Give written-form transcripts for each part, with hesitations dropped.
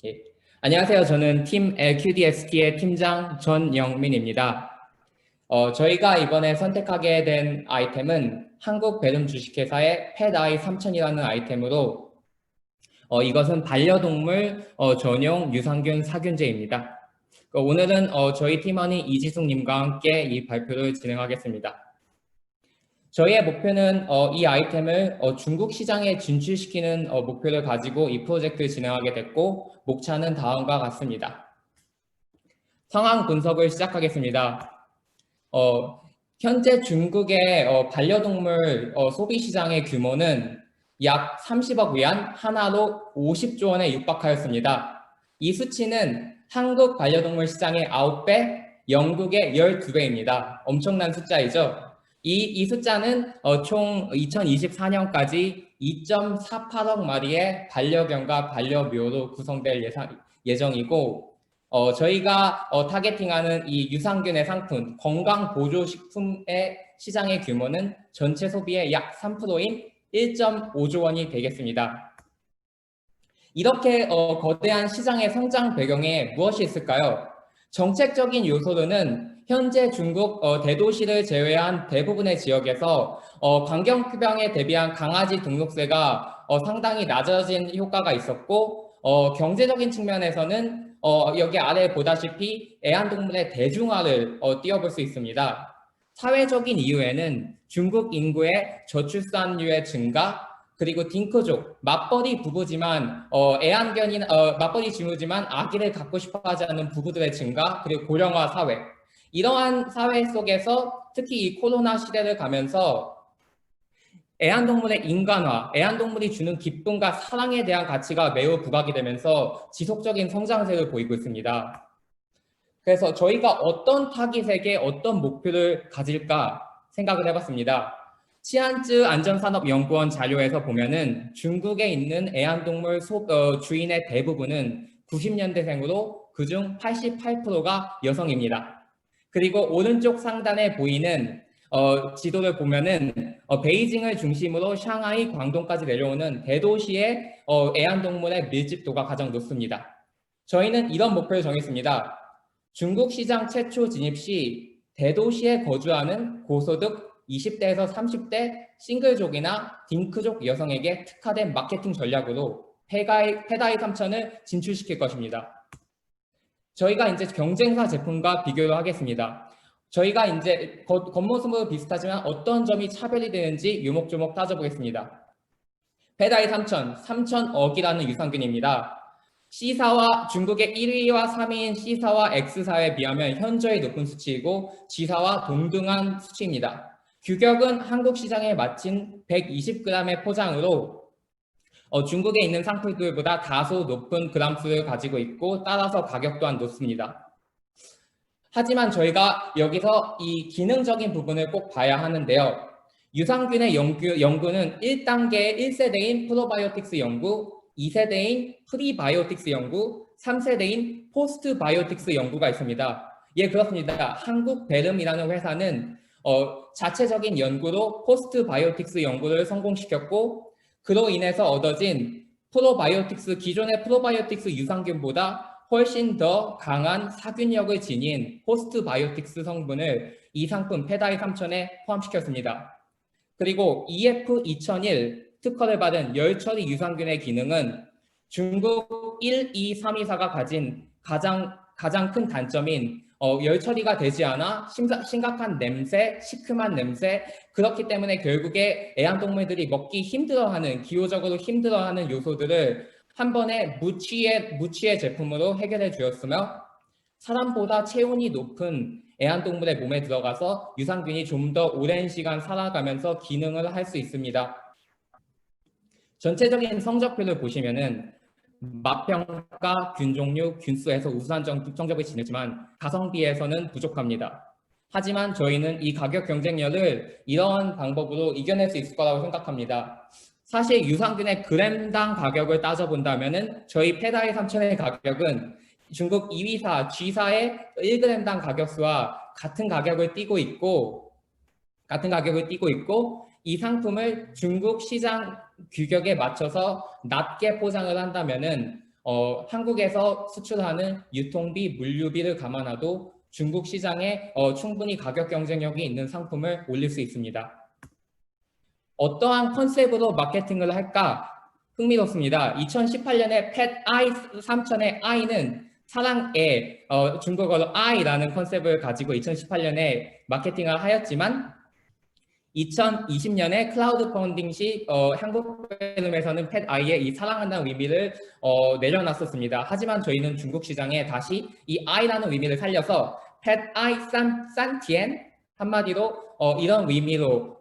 예. 안녕하세요. 저는 팀 LQDST의 팀장 전영민입니다. 저희가 이번에 선택하게 된 아이템은 한국 베름 주식회사의 펫아이 3000이라는 아이템으로 이것은 반려동물 전용 유산균 사균제입니다. 오늘은 저희 팀원인 이지숙님과 함께 이 발표를 진행하겠습니다. 저희의 목표는 이 아이템을 중국 시장에 진출시키는 목표를 가지고 이 프로젝트를 진행하게 됐고, 목차는 다음과 같습니다. 상황 분석을 시작하겠습니다. 현재 중국의 반려동물 소비 시장의 규모는 약 30억 위안, 하나로 50조 원에 육박하였습니다. 이 수치는 한국 반려동물 시장의 9배, 영국의 12배입니다. 엄청난 숫자이죠. 이 숫자는 총 2024년까지 2.48억 마리의 반려견과 반려묘로 구성될 예정이고, 저희가 타겟팅하는 이 유산균의 상품, 건강보조식품의 시장의 규모는 전체 소비의 약 3%인 1.5조 원이 되겠습니다. 이렇게 거대한 시장의 성장 배경에 무엇이 있을까요? 정책적인 요소로는 현재 중국 대도시를 제외한 대부분의 지역에서 광견병에 대비한 강아지 등록세가 상당히 낮아진 효과가 있었고, 경제적인 측면에서는 여기 아래 보다시피 애완동물의 대중화를 띄워볼 수 있습니다. 사회적인 이유에는 중국 인구의 저출산율의 증가, 그리고 딩크족, 맞벌이 부부지만 맞벌이 주부지만 아기를 갖고 싶어하지 않는 부부들의 증가, 그리고 고령화 사회, 이러한 사회 속에서 특히 이 코로나 시대를 가면서 애완동물의 인간화, 애완동물이 주는 기쁨과 사랑에 대한 가치가 매우 부각이 되면서 지속적인 성장세를 보이고 있습니다. 그래서 저희가 어떤 타깃에게 어떤 목표를 가질까 생각을 해봤습니다. 치안즈 안전산업연구원 자료에서 보면은 중국에 있는 애완동물 주인의 대부분은 90년대생으로 그중 88%가 여성입니다. 그리고 오른쪽 상단에 보이는 지도를 보면은 베이징을 중심으로 샹하이, 광동까지 내려오는 대도시의 애완동물의 밀집도가 가장 높습니다. 저희는 이런 목표를 정했습니다. 중국 시장 최초 진입 시 대도시에 거주하는 고소득 20대에서 30대 싱글족이나 딩크족 여성에게 특화된 마케팅 전략으로 펫아이 3000을 진출시킬 것입니다. 저희가 이제 경쟁사 제품과 비교를 하겠습니다. 저희가 이제 겉모습으로 비슷하지만 어떤 점이 차별이 되는지 요목조목 따져보겠습니다. 펫아이 3000억이라는 유산균입니다. C사와 중국의 1위와 3위인 C사와 X사에 비하면 현저히 높은 수치이고 G사와 동등한 수치입니다. 규격은 한국 시장에 맞춘 120g의 포장으로 중국에 있는 상품들보다 다소 높은 그램수를 가지고 있고 따라서 가격 또한 높습니다. 하지만 저희가 여기서 이 기능적인 부분을 꼭 봐야 하는데요. 유산균의 연구는 1단계의 1세대인 프로바이오틱스 연구, 2세대인 프리바이오틱스 연구, 3세대인 포스트바이오틱스 연구가 있습니다. 예, 그렇습니다. 한국 베름이라는 회사는 자체적인 연구로 포스트바이오틱스 연구를 성공시켰고, 그로 인해서 얻어진 기존의 프로바이오틱스 유산균보다 훨씬 더 강한 사균력을 지닌 포스트바이오틱스 성분을 이 상품 펫아이 3000에 포함시켰습니다. 그리고 EF2001 특허를 받은 열처리 유산균의 기능은 중국 1, 2, 3, 2사가 가진 가장 큰 단점인 열처리가 되지 않아 심각한 냄새, 시큼한 냄새, 그렇기 때문에 결국에 애완동물들이 먹기 힘들어하는, 기호적으로 힘들어하는 요소들을 한 번에 무취의 제품으로 해결해 주었으며, 사람보다 체온이 높은 애완동물의 몸에 들어가서 유산균이 좀 더 오랜 시간 살아가면서 기능을 할 수 있습니다. 전체적인 성적표를 보시면은 맛평가, 균종류, 균수에서 우수한 성적을 지녔지만 가성비에서는 부족합니다. 하지만 저희는 이 가격 경쟁력을 이러한 방법으로 이겨낼 수 있을 거라고 생각합니다. 사실 유산균의 그램당 가격을 따져본다면은 저희 펫아이 3000의 가격은 중국 2위사 G사의 1g당 가격수와 같은 가격을 띠고 있고, 이 상품을 중국 시장 규격에 맞춰서 낮게 포장을 한다면은 한국에서 수출하는 유통비, 물류비를 감안해도 중국 시장에 충분히 가격 경쟁력이 있는 상품을 올릴 수 있습니다. 어떠한 컨셉으로 마케팅을 할까? 흥미롭습니다. 2018년에 펫 아이 3000의 아이는 사랑의 중국어로 아이라는 컨셉을 가지고 2018년에 마케팅을 하였지만 2020년에 클라우드 펀딩 시 한국필름에서는 펫 아이의 이 사랑한다는 의미를 내려놨었습니다. 하지만 저희는 중국 시장에 다시 이 아이라는 의미를 살려서 펫 아이 산티엔 한마디로 이런 의미로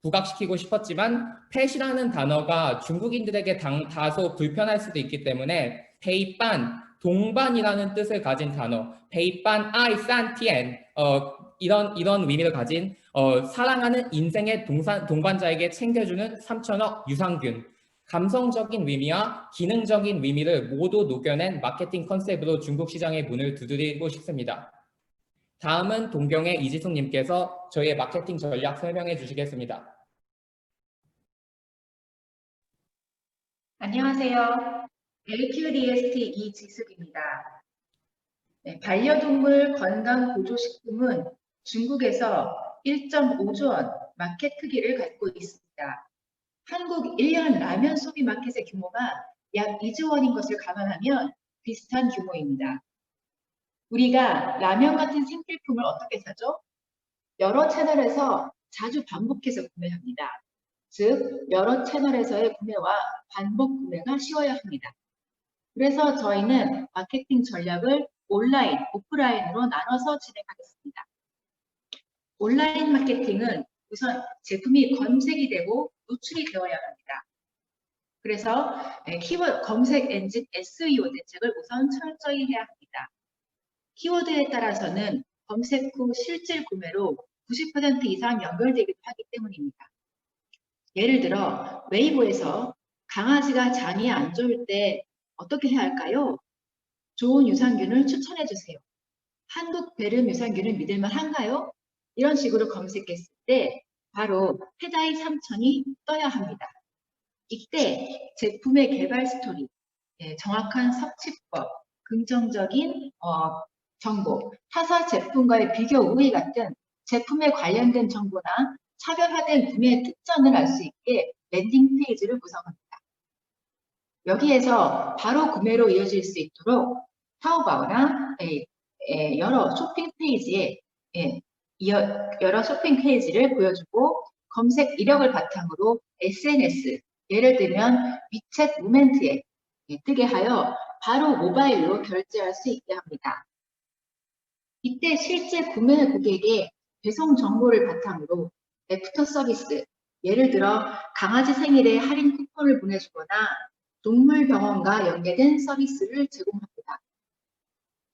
부각시키고 싶었지만 펫이라는 단어가 중국인들에게 다소 불편할 수도 있기 때문에 페이반 동반이라는 뜻을 가진 단어 페이반 아이 산티엔 이런 의미를 가진 사랑하는 인생의 동반자에게 챙겨주는 3천억 유산균 감성적인 의미와 기능적인 의미를 모두 녹여낸 마케팅 컨셉으로 중국 시장의 문을 두드리고 싶습니다. 다음은 동경의 이지숙님께서 저희의 마케팅 전략 설명해 주시겠습니다. 안녕하세요. LQDST 이지숙입니다. 네, 반려동물 건강보조식품은 중국에서 1.5조 원 마켓 크기를 갖고 있습니다. 한국 1년 라면 소비 마켓의 규모가 약 2조 원인 것을 감안하면 비슷한 규모입니다. 우리가 라면 같은 생필품을 어떻게 사죠? 여러 채널에서 자주 반복해서 구매합니다. 즉, 여러 채널에서의 구매와 반복 구매가 쉬워야 합니다. 그래서 저희는 마케팅 전략을 온라인, 오프라인으로 나눠서 진행하겠습니다. 온라인 마케팅은 우선 제품이 검색이 되고 노출이 되어야 합니다. 그래서 키워드 검색 엔진 SEO 대책을 우선 철저히 해야 합니다. 키워드에 따라서는 검색 후 실질 구매로 90% 이상 연결되기도 하기 때문입니다. 예를 들어 웨이보에서 강아지가 장이 안 좋을 때 어떻게 해야 할까요? 좋은 유산균을 추천해 주세요. 한국 베름 유산균은 믿을만 한가요? 이런 식으로 검색했을 때 바로 펫아이 3000이 떠야 합니다. 이때 제품의 개발 스토리, 정확한 섭취법, 긍정적인 정보, 타사 제품과의 비교 우위 같은 제품에 관련된 정보나 차별화된 구매 특전을 알 수 있게 랜딩 페이지를 구성합니다. 여기에서 바로 구매로 이어질 수 있도록 타오바오나 여러 쇼핑 페이지에 여러 쇼핑 페이지를 보여주고 검색 이력을 바탕으로 SNS, 예를 들면 위챗 모멘트에 뜨게 하여 바로 모바일로 결제할 수 있게 합니다. 이때 실제 구매 고객의 배송 정보를 바탕으로 애프터 서비스, 예를 들어 강아지 생일에 할인 쿠폰을 보내주거나 동물병원과 연계된 서비스를 제공합니다.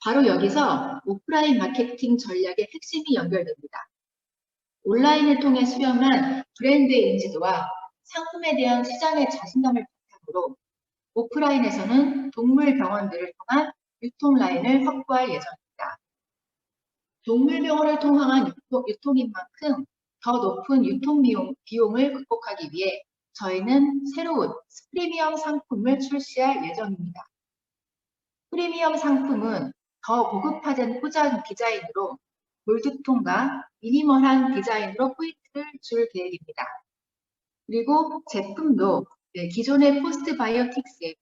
바로 여기서 오프라인 마케팅 전략의 핵심이 연결됩니다. 온라인을 통해 수렴한 브랜드의 인지도와 상품에 대한 시장의 자신감을 바탕으로 오프라인에서는 동물병원들을 통한 유통 라인을 확보할 예정입니다. 동물병원을 통한 유통인 만큼 더 높은 유통 비용을 극복하기 위해 저희는 새로운 프리미엄 상품을 출시할 예정입니다. 프리미엄 상품은 더 고급화된 포장 디자인으로 몰드통과 미니멀한 디자인으로 포인트를 줄 계획입니다. 그리고 제품도 기존의 포스트바이오틱스에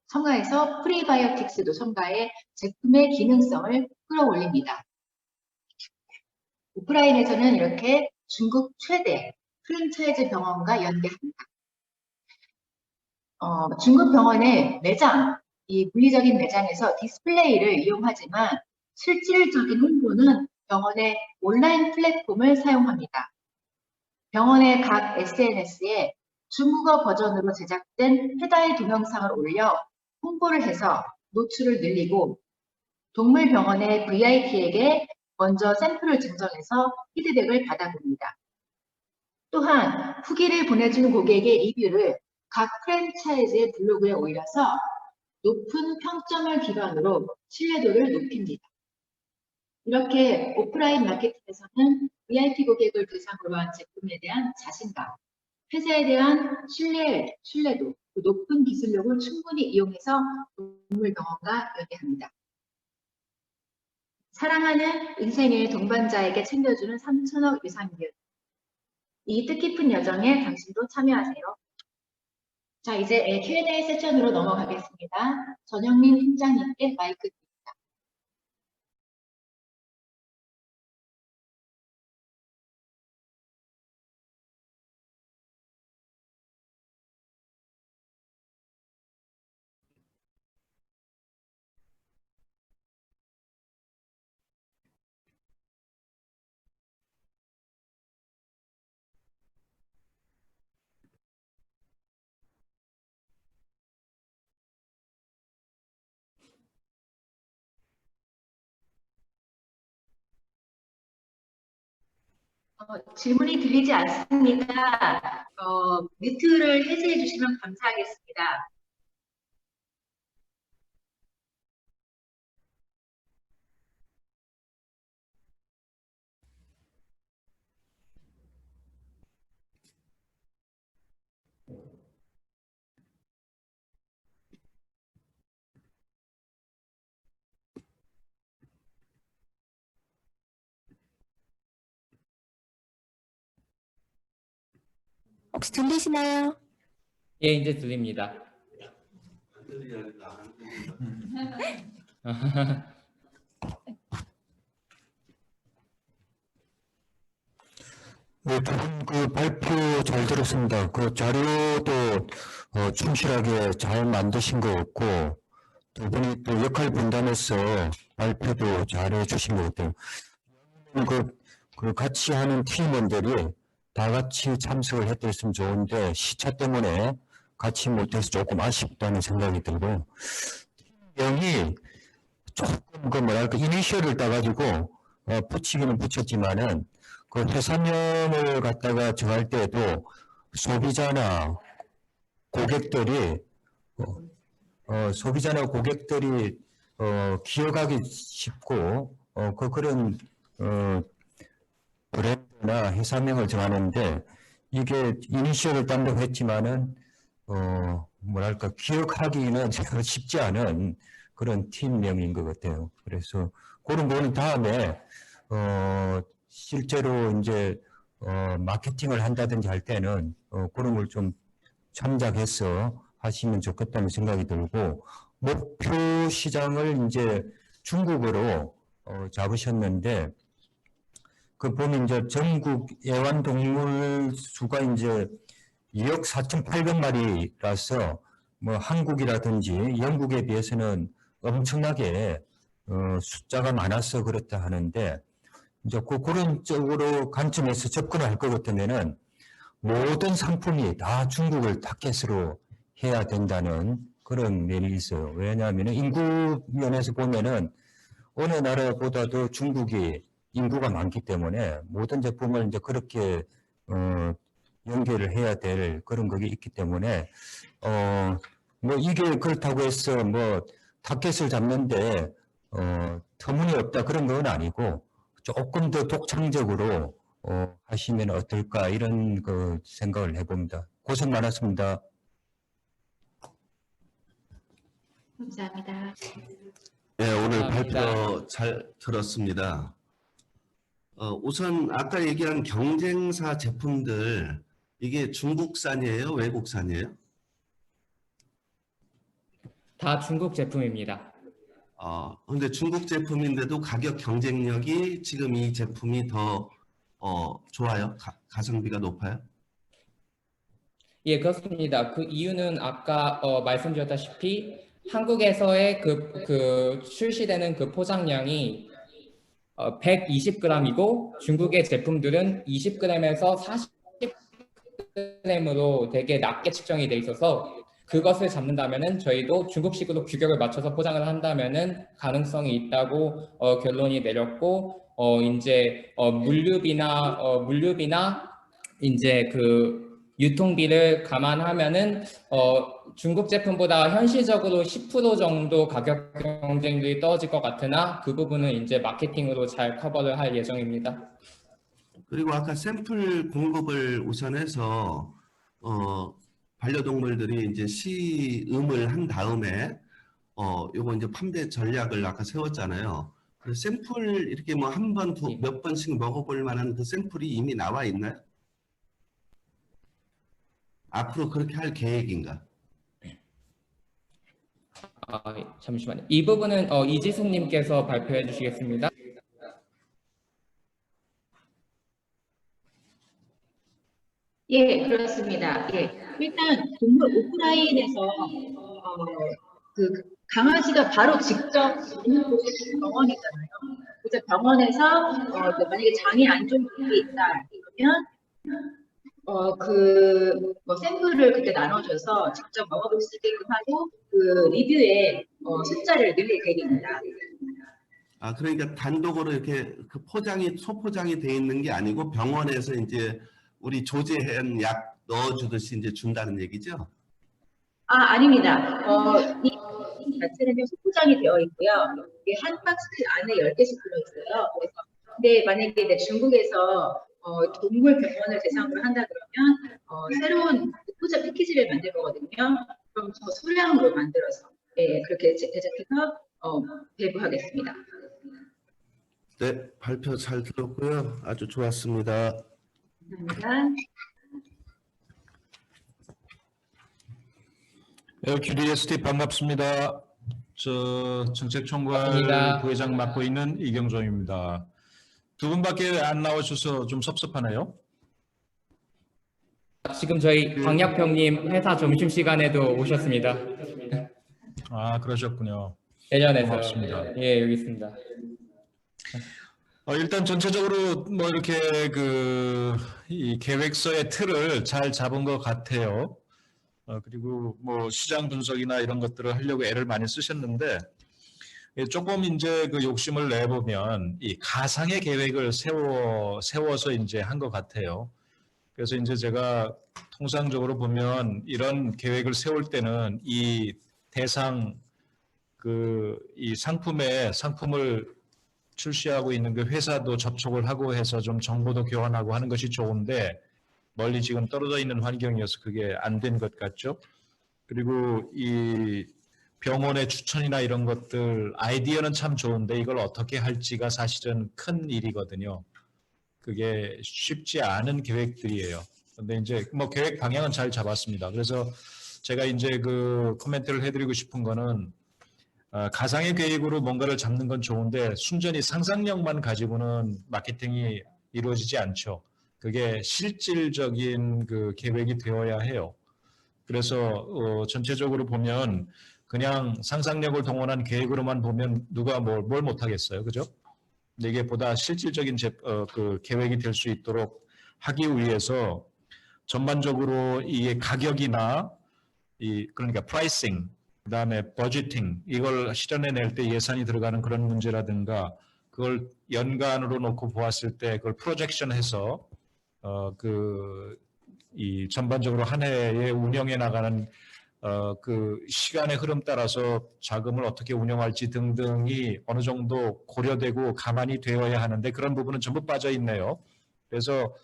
첨가해서 프리바이오틱스도 첨가해 제품의 기능성을 끌어올립니다. 오프라인에서는 이렇게 중국 최대 프랜차이즈 병원과 연계합니다. 중국 병원의 매장, 이 물리적인 매장에서 디스플레이를 이용하지만 실질적인 홍보는 병원의 온라인 플랫폼을 사용합니다. 병원의 각 SNS에 중국어 버전으로 제작된 펫아이 동영상을 올려 홍보를 해서 노출을 늘리고 동물병원의 VIP에게 먼저 샘플을 증정해서 피드백을 받아봅니다. 또한 후기를 보내준 고객의 리뷰를 각 프랜차이즈의 블로그에 올려서 높은 평점을 기반으로 신뢰도를 높입니다. 이렇게 오프라인 마케팅에서는 VIP 고객을 대상으로 한 제품에 대한 자신감, 회사에 대한 신뢰도, 그 높은 기술력을 충분히 이용해서 동물 병원과 연계합니다. 사랑하는 인생의 동반자에게 챙겨주는 3천억 유산균. 이 뜻깊은 여정에 당신도 참여하세요. 자, 이제 Q&A 세션으로 넘어가겠습니다. 전영민 팀장님께 마이크 드립니다. 질문이 들리지 않습니다. 뮤트를 해제해 주시면 감사하겠습니다. 혹시 들리시나요? 예, 이제 들립니다. 네, 두 분 그 발표 잘 들었습니다. 그 자료도 충실하게 잘 만드신 것 같고, 두 분이 또 역할 분담해서 발표도 잘 해주신 것 같아요. 그 같이 하는 팀원들이 다 같이 참석을 했으면 좋은데, 시차 때문에 같이 못해서 조금 아쉽다는 생각이 들고, 팀명이 조금 그 뭐랄까, 이니셜을 따가지고, 붙이기는 붙였지만은, 그 회사명을 갖다가 정할 때도 소비자나 고객들이 기억하기 쉽고 그런 브랜드나 회사명을 정하는데 이게 이니셜을 딴다고 했지만은 뭐랄까 기억하기는 쉽지 않은 그런 팀명인 것 같아요. 그래서 그런 거는 다음에 실제로 이제 마케팅을 한다든지 할 때는 그런 걸 좀 참작해서 하시면 좋겠다는 생각이 들고, 목표 시장을 이제 중국으로 잡으셨는데, 그 보면 이제 전국 애완동물 수가 이제 2억 4,800마리라서 뭐 한국이라든지 영국에 비해서는 엄청나게 숫자가 많아서 그렇다 하는데, 이제 그런 쪽으로 관점에서 접근할 것 같으면은 모든 상품이 다 중국을 타겟으로 해야 된다는 그런 면이 있어요. 왜냐하면 인구 면에서 보면은 어느 나라보다도 중국이 인구가 많기 때문에 모든 제품을 이제 그렇게 연계를 해야 될 그런 것이 있기 때문에 뭐 이게 그렇다고 해서 뭐 타겟을 잡는데 터무니없다 그런 건 아니고 조금 더 독창적으로 하시면 어떨까 이런 그 생각을 해봅니다. 고생 많았습니다. 감사합니다. 네, 오늘 감사합니다. 발표 잘 들었습니다. 우선 아까 얘기한 경쟁사 제품들 이게 중국산이에요? 외국산이에요? 다 중국 제품입니다. 근데 중국 제품인데도 가격 경쟁력이 지금 이 제품이 더 좋아요? 가성비가 높아요? 예, 그렇습니다. 그 이유는 아까 말씀드렸다시피 한국에서의 그 출시되는 그 포장량이 120g이고 중국의 제품들은 20g에서 40g으로 되게 낮게 측정이 돼 있어서 그것을 잡는다면은 저희도 중국식으로 규격을 맞춰서 포장을 한다면은 가능성이 있다고 결론이 내렸고 이제 물류비나 이제 그 유통비를 감안하면은 중국 제품보다 현실적으로 10% 정도 가격 경쟁률이 떨어질 것 같으나 그 부분은 이제 마케팅으로 잘 커버를 할 예정입니다. 그리고 아까 샘플 공급을 우선해서 반려동물들이 이제 시음을 한 다음에 요거 이제 판매 전략을 아까 세웠잖아요. 그 샘플 이렇게 뭐 한 번, 몇 번씩 먹어볼 만한 그 샘플이 이미 나와 있나요? 앞으로 그렇게 할 계획인가? 잠시만요. 이 부분은 이지숙님께서 발표해 주시겠습니다. 예, 그렇습니다. 예, 일단 동물 오프라인에서 그 강아지가 바로 직접 있는 곳이 병원이잖아요. 그래서 병원에서 만약에 장이 안 좋은 분이 있다 그러면 뭐 샘플을 그때 나눠줘서 직접 먹어볼 수 있게끔 하고 그 리뷰에 숫자를 늘릴 계획입니다. 아, 그러니까 단독으로 이렇게 그 소포장이 돼 있는 게 아니고 병원에서 이제 우리 조제한 약 넣어주듯이 이제 준다는 얘기죠? 아닙니다. 이 자체는 소포장이 되어 있고요. 이게 한 박스 안에 10개씩 들어있어요. 그래서 근데 만약에 이제 중국에서 동물 병원을 대상으로 한다 그러면 새로운 소포장 패키지를 만들 거거든요. 그럼 더 소량으로 만들어서 그렇게 제작해서 배부하겠습니다. 네, 발표 잘 들었고요. 아주 좋았습니다. 감사합니다. QDST 반갑습니다. 저 정책총괄 반갑습니다. 부회장 맡고 있는 이경종입니다. 두 분밖에 안 나오셔서 좀 섭섭하네요. 지금 저희 광약병님 회사 점심시간에도 오셨습니다. 아, 그러셨군요. 대전에서. 고맙습니다. 예, 여기 있습니다. 일단 전체적으로 뭐 이렇게 이 계획서의 틀을 잘 잡은 것 같아요. 그리고 뭐 시장 분석이나 이런 것들을 하려고 애를 많이 쓰셨는데 조금 이제 그 욕심을 내보면 이 가상의 계획을 세워서 이제 한 것 같아요. 그래서 이제 제가 통상적으로 보면 이런 계획을 세울 때는 이 대상 이 상품을 출시하고 있는 그 회사도 접촉을 하고 해서 좀 정보도 교환하고 하는 것이 좋은데 멀리 지금 떨어져 있는 환경이어서 그게 안 된 것 같죠. 그리고 이 병원의 추천이나 이런 것들 아이디어는 참 좋은데 이걸 어떻게 할지가 사실은 큰 일이거든요. 그게 쉽지 않은 계획들이에요. 근데 이제 뭐 계획 방향은 잘 잡았습니다. 그래서 제가 이제 그 코멘트를 해드리고 싶은 거는 가상의 계획으로 뭔가를 잡는 건 좋은데 순전히 상상력만 가지고는 마케팅이 이루어지지 않죠. 그게 실질적인 그 계획이 되어야 해요. 그래서 전체적으로 보면 그냥 상상력을 동원한 계획으로만 보면 누가 뭘 못하겠어요, 그죠? 근데 이게 보다 실질적인 그 계획이 될 수 있도록 하기 위해서 전반적으로 이 가격이나 그러니까 프라이싱, 그다음에 버지팅 이걸 실현해낼 때 예산이 들어가는 그런 문제라든가 그걸 연간으로 놓고 보았을 때 그걸 프로젝션해서 이 전반적으로 한 해에 운영해 나가는 그 시간의 흐름 따라서 자금을 어떻게 운영할지 등등이 어느 정도 고려되고 가만히 되어야 하는데 그런 부분은 전부 빠져 있네요. 그래서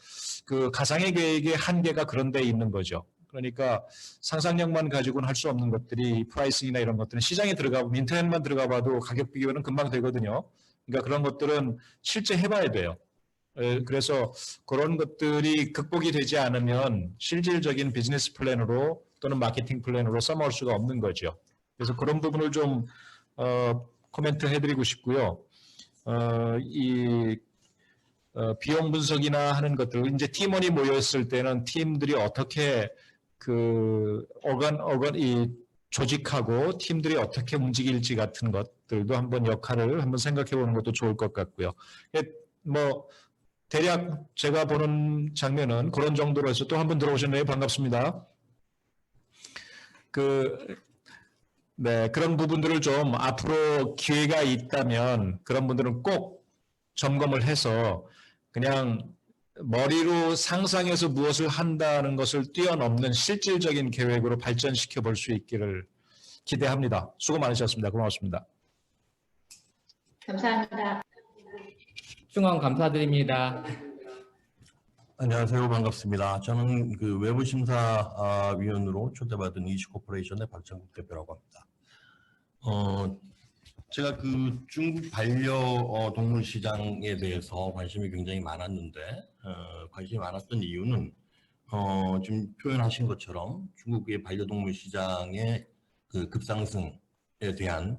그 가상의 계획의 한계가 그런 데 있는 거죠. 그러니까 상상력만 가지고는 할 수 없는 것들이 프라이싱이나 이런 것들은 시장에 들어가고 인터넷만 들어가 봐도 가격 비교는 금방 되거든요. 그러니까 그런 것들은 실제 해봐야 돼요. 그래서 그런 것들이 극복이 되지 않으면 실질적인 비즈니스 플랜으로 또는 마케팅 플랜으로 써먹을 수가 없는 거죠. 그래서 그런 부분을 좀 코멘트 해드리고 싶고요. 비용 분석이나 하는 것들, 이제 팀원이 모였을 때는 팀들이 어떻게 조직하고 팀들이 어떻게 움직일지 같은 것들도 한번 역할을 한번 생각해 보는 것도 좋을 것 같고요. 뭐 대략 제가 보는 장면은 그런 정도로 해서 또 한 번 들어오셨네요. 반갑습니다. 네, 그런 부분들을 좀 앞으로 기회가 있다면 그런 분들은 꼭 점검을 해서 그냥 머리로 상상해서 무엇을 한다는 것을 뛰어넘는 실질적인 계획으로 발전시켜 볼 수 있기를 기대합니다. 수고 많으셨습니다. 고맙습니다. 감사합니다. 충원 감사드립니다. 안녕하세요. 반갑습니다. 저는 그 외부심사위원으로 초대받은 이슈코퍼레이션의 박창국 대표라고 합니다. 제가 그 중국 반려동물 시장에 대해서 관심이 굉장히 많았는데, 관심이 많았던 이유는, 지금 표현하신 것처럼 중국의 반려동물 시장의 그 급상승에 대한,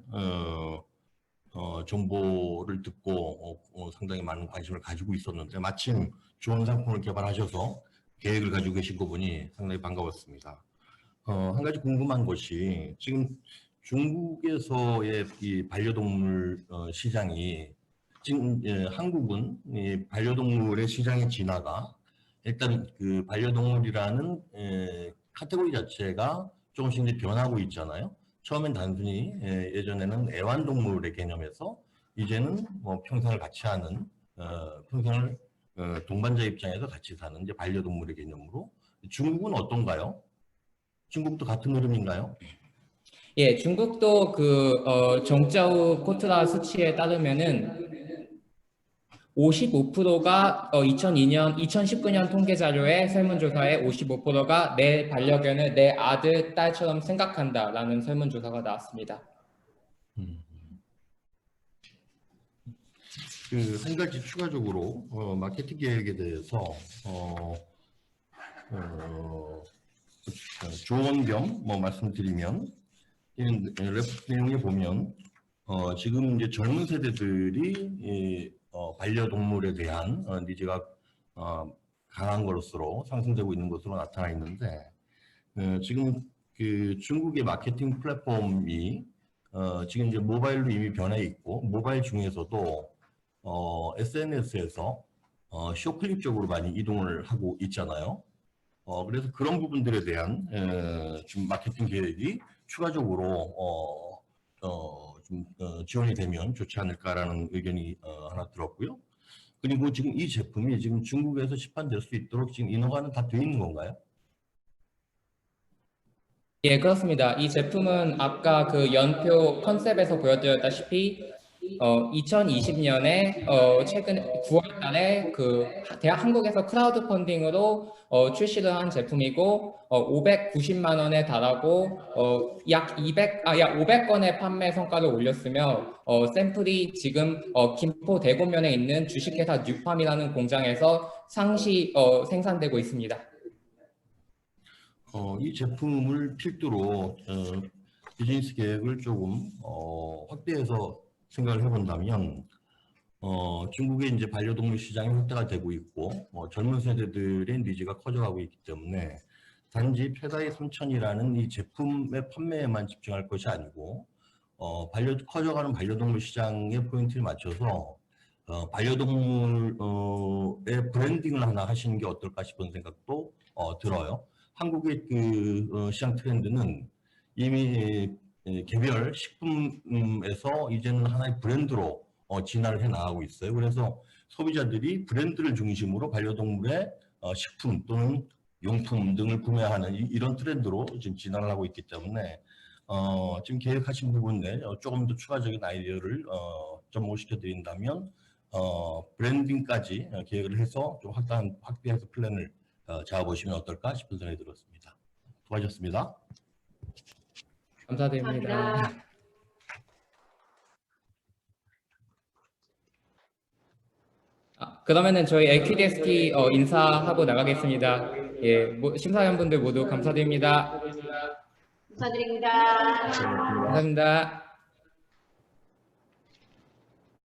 정보를 듣고 상당히 많은 관심을 가지고 있었는데, 마침 좋은 상품을 개발하셔서 계획을 가지고 계신 거 보니 상당히 반가웠습니다. 한 가지 궁금한 것이 지금 중국에서의 이 반려동물 시장이 지금 한국은 이 반려동물의 시장의 진화가 일단 그 반려동물이라는 카테고리 자체가 조금씩 이제 변하고 있잖아요. 처음엔 단순히 예전에는 애완동물의 개념에서 이제는 뭐 평생을 같이 하는 평생을 동반자 입장에서 같이 사는 이제 반려동물의 개념으로 중국은 어떤가요? 중국도 같은 흐름인가요? 예, 중국도 그 정자우 코트라 수치에 따르면은 55%가 2019년 통계 자료의 설문조사에 55%가 내 반려견을 내 아들, 딸처럼 생각한다라는 설문조사가 나왔습니다. 그 한 가지 추가적으로 마케팅 계획에 대해서 조언 겸 뭐 말씀드리면 이런 레포트 내용에 보면 지금 이제 젊은 세대들이 반려동물에 대한 니즈가 강한 것으로 상승되고 있는 것으로 나타나 있는데 지금 그 중국의 마케팅 플랫폼이 지금 이제 모바일로 이미 변해 있고 모바일 중에서도 SNS에서 쇼클립 쪽으로 많이 이동을 하고 있잖아요. 그래서 그런 부분들에 대한 지금 마케팅 계획이 추가적으로 좀 지원이 되면 좋지 않을까라는 의견이 하나 들었고요. 그리고 지금 이 제품이 지금 중국에서 시판될 수 있도록 지금 인허가는 다 돼 있는 건가요? 예, 그렇습니다. 이 제품은 아까 그 연표 컨셉에서 보여드렸다시피 2020년에 최근 9월 달에 그 대학 한국에서 크라우드 펀딩으로 출시를 한 제품이고 590만 원에 달하고 약 500건의 판매 성과를 올렸으며 샘플이 지금 김포 대곡면에 있는 주식회사 뉴팜이라는 공장에서 상시 생산되고 있습니다. 이 제품을 필두로 비즈니스 계획을 조금 확대해서 생각을 해본다면 중국의 이제 반려동물 시장이 확대가 되고 있고 젊은 세대들의 니즈가 커져가고 있기 때문에 단지 페다이 손천이라는 이 제품의 판매에만 집중할 것이 아니고 커져가는 반려동물 시장의 포인트를 맞춰서 반려동물의 브랜딩을 하나 하시는 게 어떨까 싶은 생각도 들어요. 한국의 그 시장 트렌드는 이미 개별 식품에서 이제는 하나의 브랜드로 진화를 해 나가고 있어요. 그래서 소비자들이 브랜드를 중심으로 반려동물의 식품 또는 용품 등을 구매하는 이런 트렌드로 지금 진화를 하고 있기 때문에 지금 계획하신 부분에 조금 더 추가적인 아이디어를 접목시켜 드린다면 브랜딩까지 계획을 해서 좀 확대해서 플랜을 잡아보시면 어떨까 싶은 생각이 들었습니다. 수고하셨습니다. 감사드립니다. 감사합니다. 그러면은 저희 LQDST 인사하고 나가겠습니다. 예, 심사위원분들 모두 감사드립니다. 감사드립니다. 감사합니다.